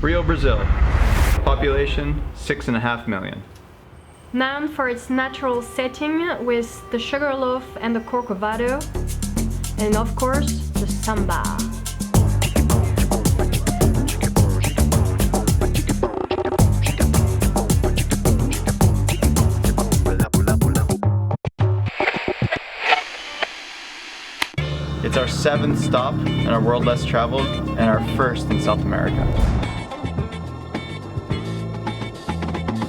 Rio, Brazil. Population 6.5 million. Known for its natural setting with the Sugarloaf and the Corcovado, and of course, the samba. It's our 7th stop in our World Less Traveled and our first in South America.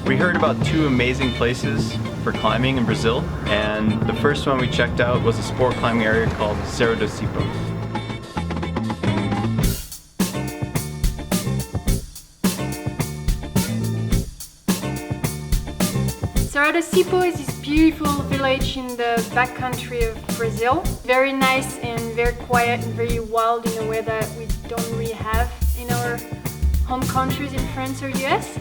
We heard about 2 amazing places for climbing in Brazil, and the first one we checked out was a sport climbing area called Saratosipo. Saratosipo is this beautiful village in the backcountry of Brazil. Very nice and very quiet and very wild in a way that we don't really have in our home countries in France or US.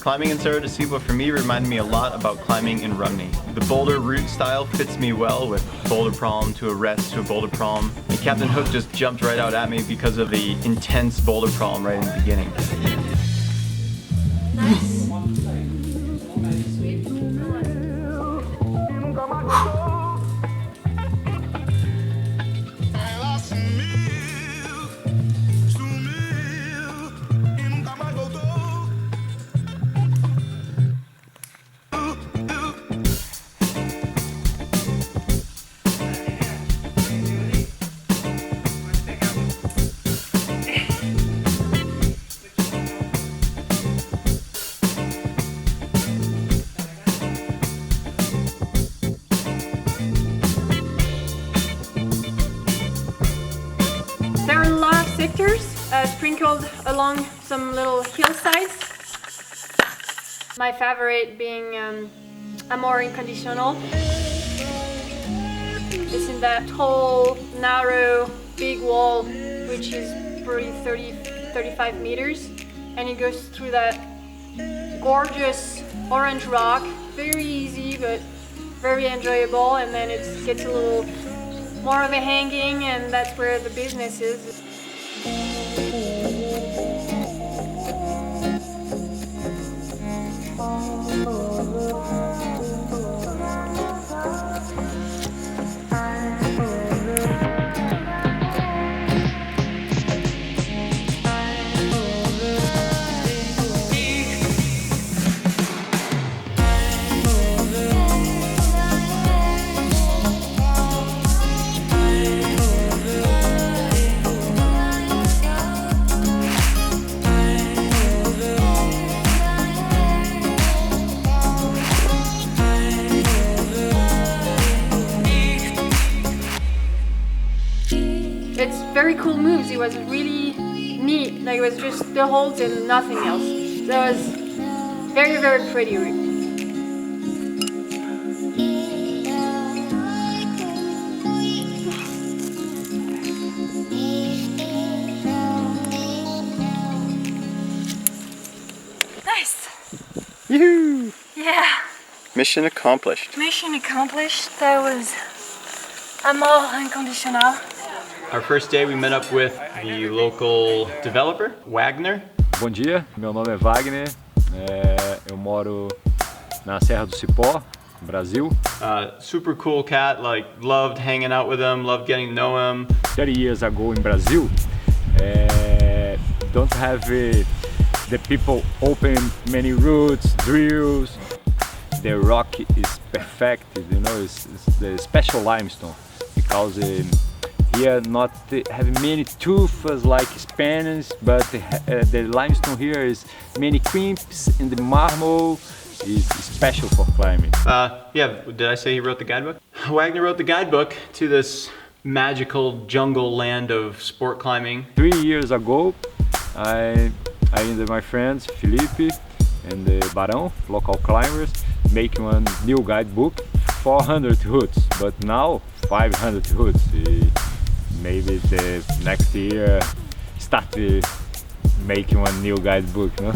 Climbing in Saratosipo for me reminded me a lot about climbing in Rumney. The boulder route style fits me well, with boulder prom to a rest to a boulder prom. And Captain Hook just jumped right out at me because of the intense boulder prom right in the beginning. Nice. Sectors sprinkled along some little hillsides. My favorite being Amor Incondicional. It's in that tall, narrow, big wall, which is probably 35 meters, and it goes through that gorgeous orange rock. Very easy, but very enjoyable, and then it gets a little more of a hanging, and that's where the business is. It's very cool moves. It was really neat. Like, it was just the holds and nothing else. So it was very, very pretty. Nice. Yoo-hoo! Yeah. Mission accomplished. Mission accomplished. That was Amor Incondicional. Our first day we met up with the local developer, Wagner. Bom dia, meu nome é Wagner, eu moro na Serra do Cipó, Brasil. Super cool cat, like loved hanging out with him, loved getting to know him. 30 years ago in Brazil, don't have the people open many routes, drills. The rock is perfect, you know, it's the special limestone, because here not have many tufas like Spanish, but the limestone here is many crimps, and the marble is special for climbing. Yeah, did I say he wrote the guidebook? Wagner wrote the guidebook to this magical jungle land of sport climbing. 3 years ago, I and my friends Felipe and the Barão, local climbers, make one new guidebook, 400 routes, but now 500 routes. Maybe the next year start making one new guidebook, no?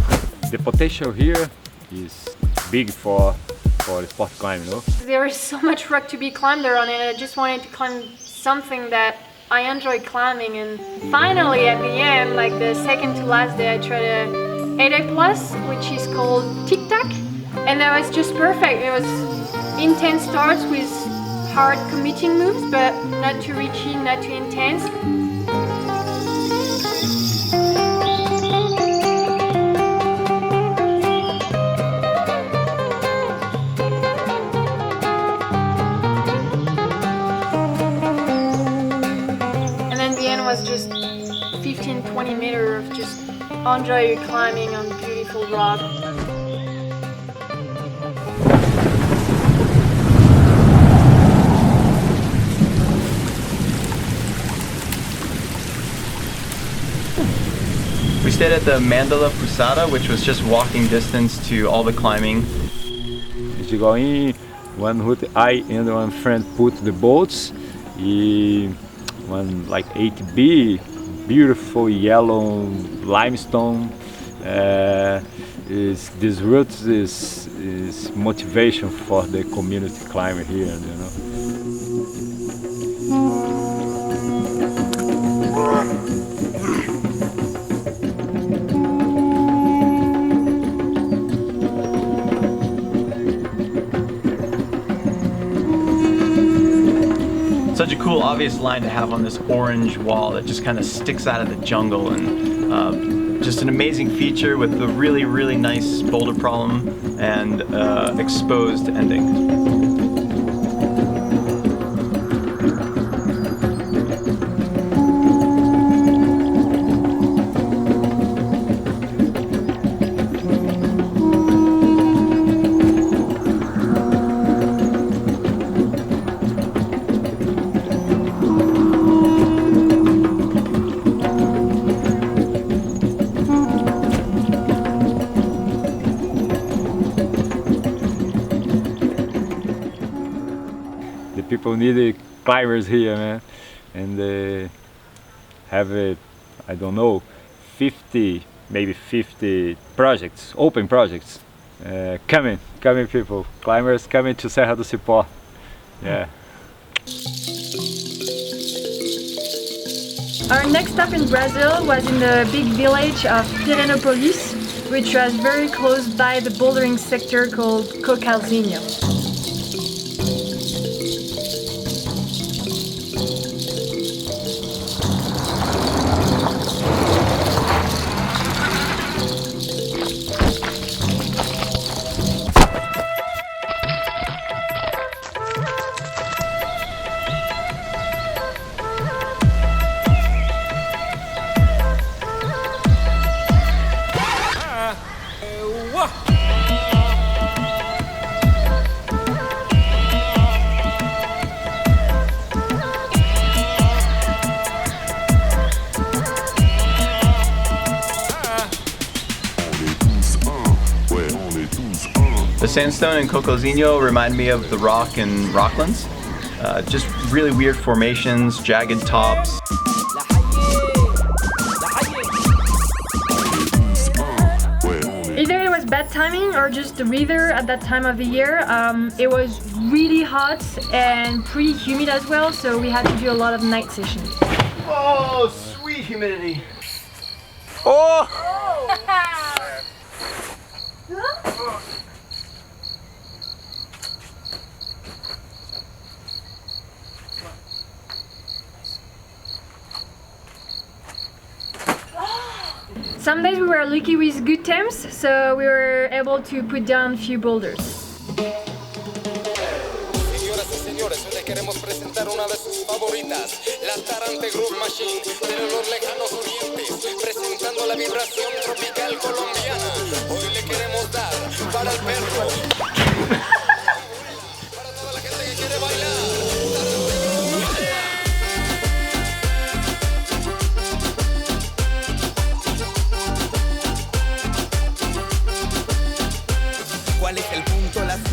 The potential here is big for sport climbing, no? There is so much rock to be climbed around, and I just wanted to climb something that I enjoy climbing, and finally at the end, like the second to last day, I tried a 8A+, which is called Tic Tac, and that was just perfect. It was intense starts with hard committing moves, but not too risky, not too intense. Was just 15-20 meters of just enjoy climbing on beautiful rock. We stayed at the Mandala Pusada, which was just walking distance to all the climbing. A gente go in one route, I and one friend put the boats. One like 8B, beautiful yellow limestone. This route is motivation for the community climber here, you know. Such a cool, obvious line to have on this orange wall that just kind of sticks out of the jungle, and just an amazing feature with a really, really nice boulder problem and exposed ending. People need climbers here, man, and they have I don't know, 50, maybe 50 projects, open projects, coming people, climbers coming to Saratosipo. Yeah. Our next stop in Brazil was in the big village of Piranha Piranha, which was very close by the bouldering sector called Cocalzinho. The sandstone in Cocalzinho remind me of the rock in Rocklands. Just really weird formations, jagged tops. Either it was bad timing or just the weather at that time of the year. It was really hot and pretty humid as well, so we had to do a lot of night sessions. Oh, sweet humidity. Oh! Some days we were lucky with good temps, so we were able to put down a few boulders. Señoras y señores, les queremos presentar una de sus favoritas, la Tarante Groove Machine de los lejanos orientes, presentando la vibración tropical colombiana. Hoy le queremos dar para el perro, para toda la gente que quiere bailar.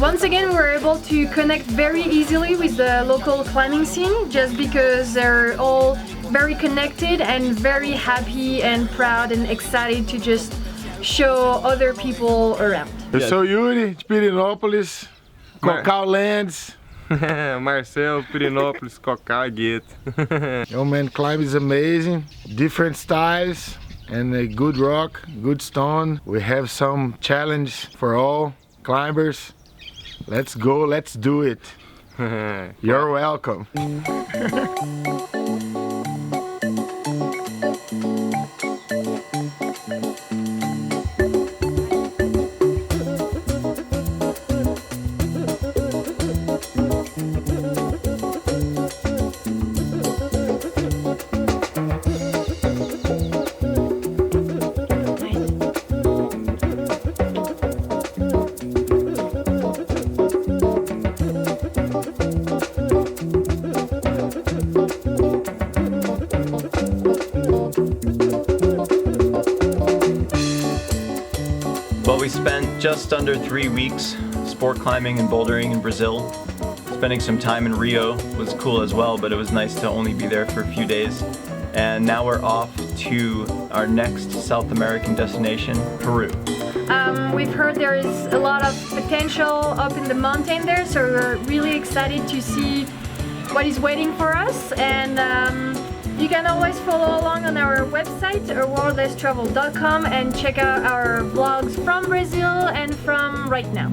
Once again, we were able to connect very easily with the local climbing scene, just because they're all very connected and very happy and proud and excited to just show other people around. Eu sou Yuri, de Pirinópolis, Cocal Lands. Marcel, Pirinópolis, Cocá, Gueto. Yo man, climb is amazing. Different styles and a good rock, good stone. We have some challenge for all climbers. Let's go, let's do it. You're welcome. Well, we spent just under 3 weeks sport climbing and bouldering in Brazil. Spending some time in Rio was cool as well, but it was nice to only be there for a few days. And now we're off to our next South American destination, Peru. We've heard there is a lot of potential up in the mountain there, so we're really excited to see what is waiting for us. And you can always follow along on our website, worldlestravel.com, and check out our vlogs from Brazil and from right now.